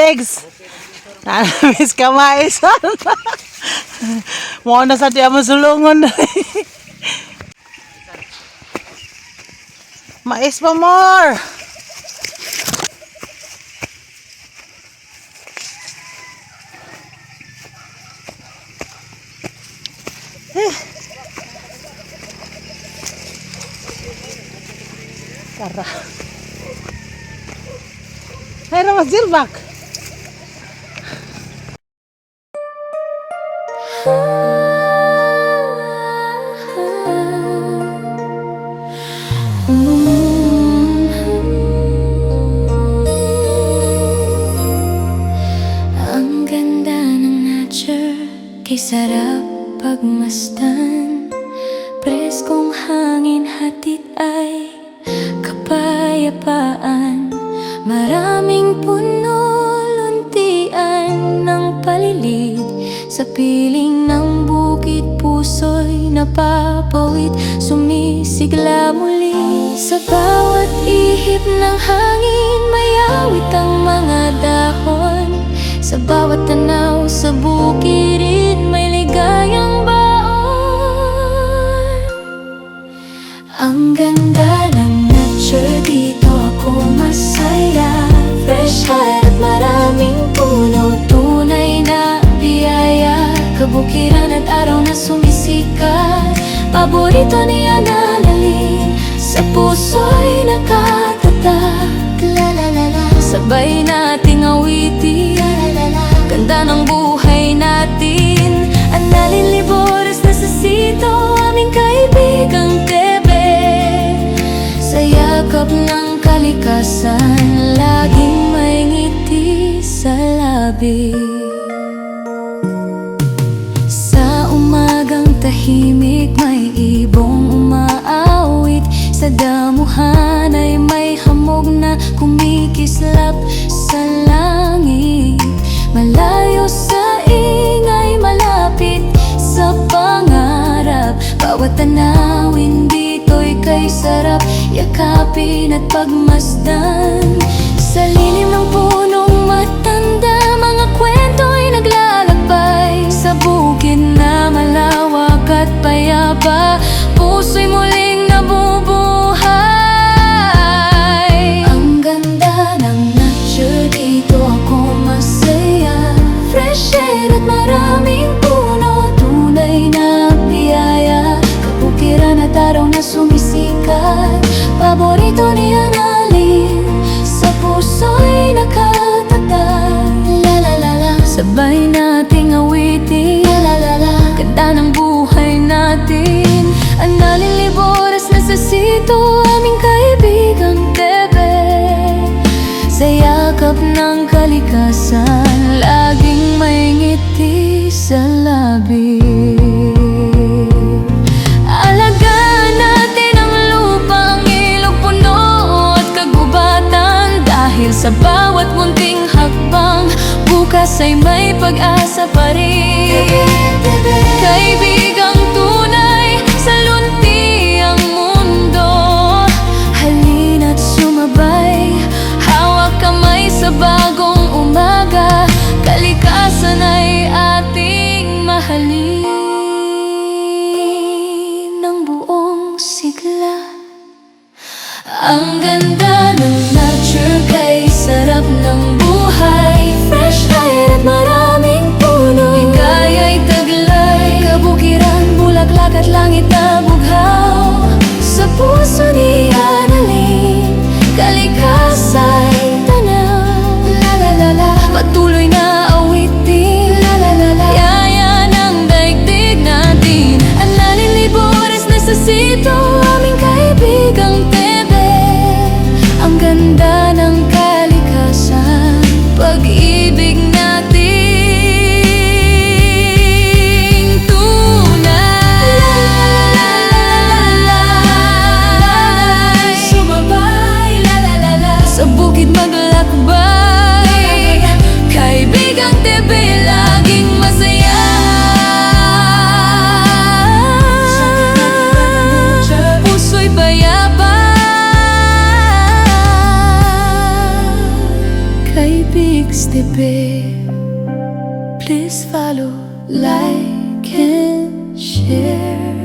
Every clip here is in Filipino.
Legs. Miss ka mais. Mo na sa diya mo sulungon. Mais pa more. Tara. Hey, Mas Dilbak. Ang ganda ng nature, kay sarap pagmasdan. Preskong hangin hatid ay kapayapaan. Maraming puno, luntian ng palilid. Sa piling ng bukid, puso'y napapawid, sumisigla muli. Sa bawat ihip ng hangin, may awit ang mga dahon. Sa bawat tanaw sa bukirin, may ligayang baon. Ang ganda ng nature, dito ako masaya. Fresh air at maraming puno, tunay na biyaya. Kabukiran at araw na sumisikat, paborito niya nanalig. Sa puso'y nakatatak, la la la la. Sabay nating awitin, ganda ng buhay natin. Ang nalilibores na sa sito, aming kaibigang Tebe. Sa yakap ng kalikasan, laging may ngiti sa labi. Sa umagang tahimik, may ibong umaawit. Sa damuhan ay may hamog na kumikislap sa langit. Malayo sa ingay, malapit sa pangarap. Bawat tanawin dito'y kay sarap yakapin at pagmasdan. Sa lilim ng punong matanda, mga kwento'y naglalakbay. Sa bukid na malawak at payapa, puso'y muling nabubuhay. Ang ganda ng nature, dito ako masaya. Fresh air at maraming puno, tunay na biyaya. Kabukiran at araw na sumisikat, paborito niya nalin. Sa puso'y nakatatak, la la la la. Sabay nating awitin, la la la. Ganda ng buhay natin. Ang nalilibores na sa sito, aming kaibigang Tebe. Sa yakap ng kalikasan, laging may ngiti sa labi. Alagaan natin ang lupang ilog, puno at kagubatan. Dahil sa bawat munting hakbang, bukas ay may pag-asa pa rin. Kaibigang tunay sa luntiang mundo, halina't sumabay, hawak kamay sa bagong umaga. Kalikasan ay ating mahalin ng buong sigla. Ang ganda ng nature, kay sarap ng buhay. Fresh air at maraming puno, higaya'y taglay. Kabukiran Tebe. Please follow, like, and share.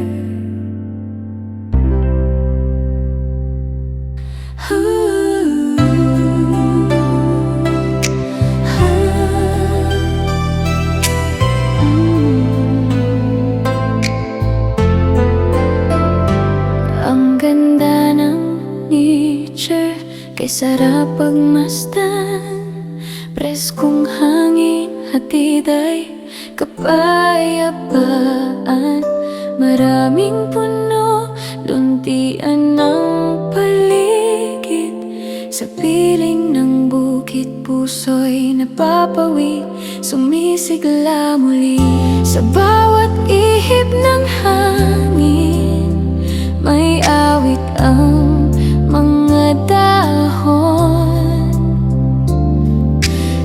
Ang ganda ng nature, kay sarap pagmasdan. Preskong hangin, hatid ay kapayapaan. Maraming puno, luntian ng paligid. Sa piling ng bukid, puso'y napapawid, sumisigla muli. Sa bawat ihip ng hangin, may awit ang mga dahon.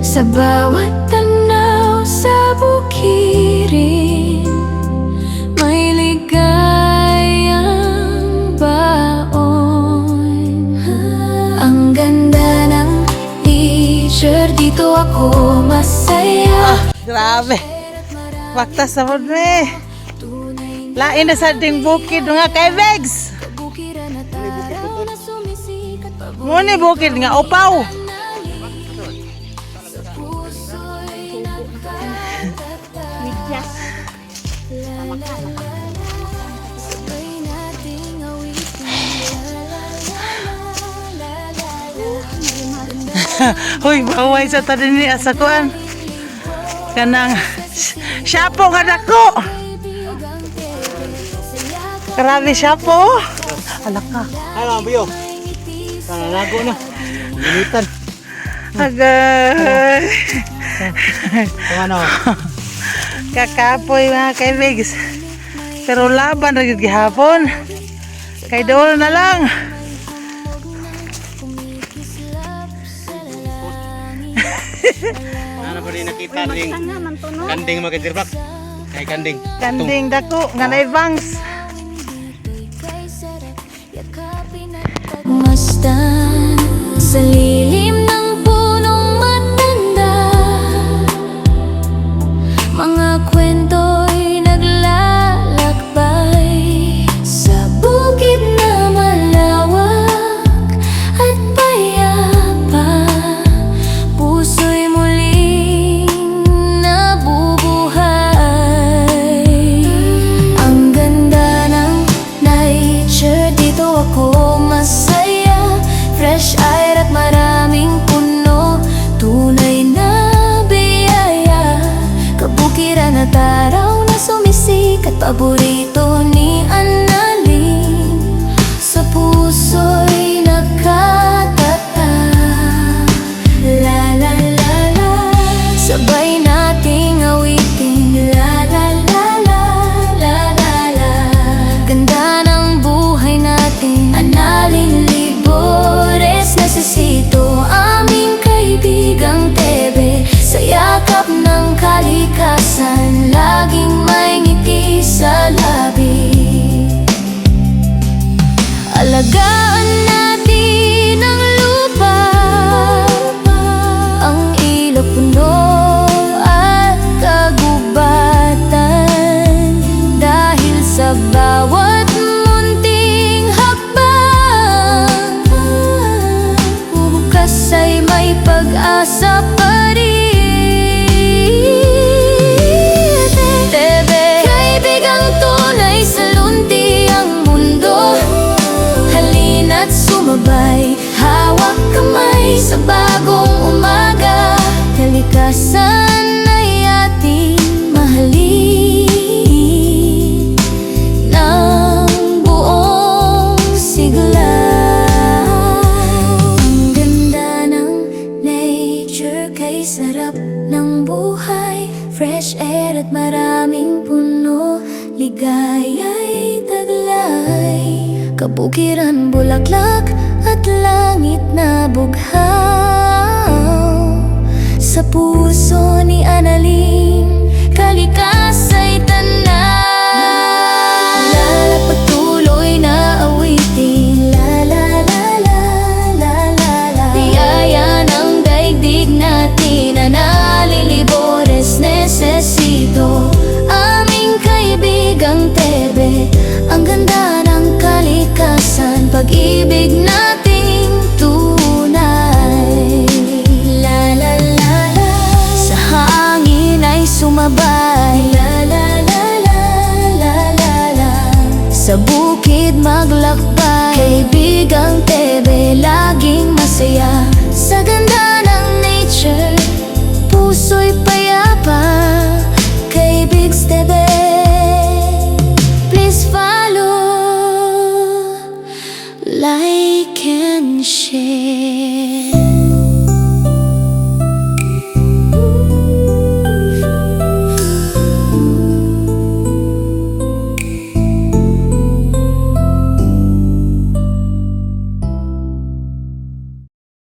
Sa bawat tanaw sa bukirin, may ligayang baon. Ang ganda ng nature, dito ako masaya. Grabe. Waktas sa mo me. Lain na sa ding bukid nga kay Vegs. Muni bukid nga upaw. Hoy, baway sa tadini asa kuan. Kanang syapo nga dako. Grabe syapo. Alaka. Ano, Buyo? Nanago na. Ginitan. Agay. Ano? Kakapoy mga kay Vegs. Pero laban na yun gihapon. Kay doon na lang. Ano ba rin nakita ning kanding magkadirbak? Kay kanding. Kanding dako nga na bangs. Masdan sa lilim ng punong matanda, mga kwento'y naglalakbay sa bukid na malawak at payapa. Puso'y muling nabubuhay. Ang ganda ng nature, dito ako masaya. Fresh air at maraming puno, tunay na biyaya. Kabukiran at araw na sumisikat, paborito ni Annalyn. Sa puso'y nakatatak. La la la la, sabay nating awitin. La la la la, la la la. Ganda ng buhay natin. Annalyn Libores, nasisito aming kaibigang Tebe. Sa yakap ng kalikasan, laging may ngiti sa labi. Alagaan natin ang lupa, ang ilog, puno at kagubatan. Dahil sa bawat munting hakbang, bukas ay may pag-asa pa rin. Tebe, kaibigang tunay sa luntiang mundo. Halina't sumabay, hawak kamay sa bagong umaga. Kalikasan ay ating mahalin ng buong sigla. Ang ganda ng nature, kay sarap ng buhay. Fresh air at maraming puno, ligaya'y taglay. Kabukiran, bulaklak at langit na bughaw. Sa puso ni Annalyn, kalikasan